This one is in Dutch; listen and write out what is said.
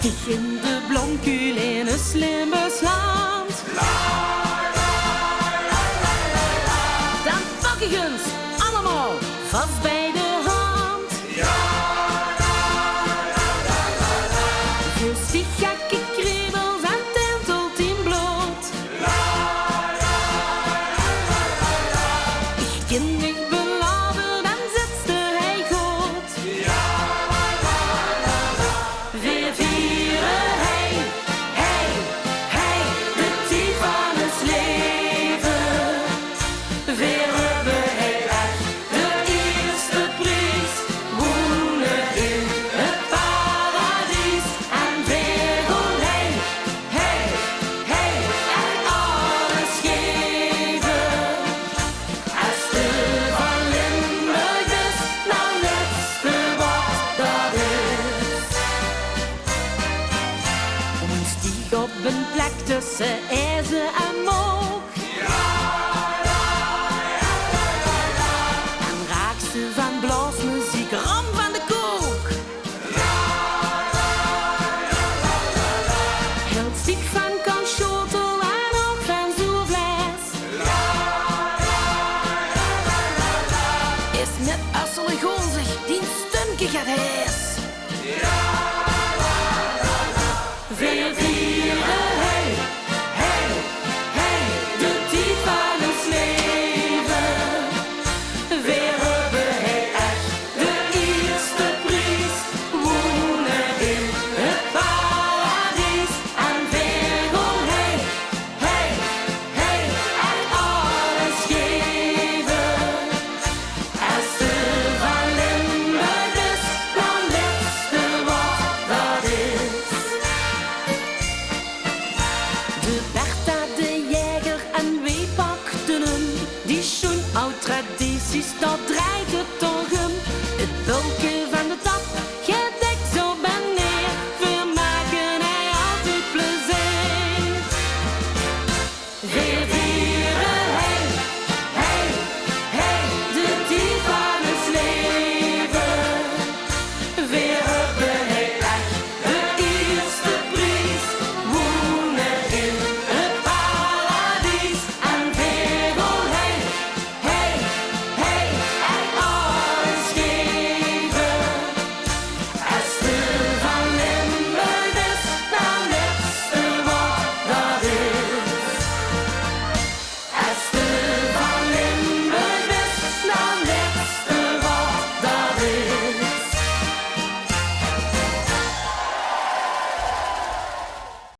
Stieg in de blomkuil in een Limburgsland. Dan pak ik eens allemaal vast bij de hand. Veel stiefgekke kriebels en tintelt in bloed. Ik ken mich beladen, dan zitste hij goed. Weer vieren, hey, hey, hey, de tijd van het leven. Weer hebben hij echt de eerste prijs. Wonen in het paradies. En weer hoor hij, hey, hey, en alles geven. Als de van Limburg is, nou netste wat dat is. Ons stieg op een plek tussen ijzer en mook. En raak ze van blaasmuziek, ram van de kook. Heel stiek van kanschotel en ook van zoervlees. Is net als een gonzig, die stunke gaat hees. Weer vieren, hey, hey, hey, de tijd van het leven. Weer hebben hij echt de eerste prijs. Wonen in het paradies. En weer hoor hij, hey, hey, en alles geven. Als ze van Limburg is, dan netste wat dat is. De Bertha de Jäger en wij pakten hem. Die schoen oud tradities, dat draait het toch hem. Het bulken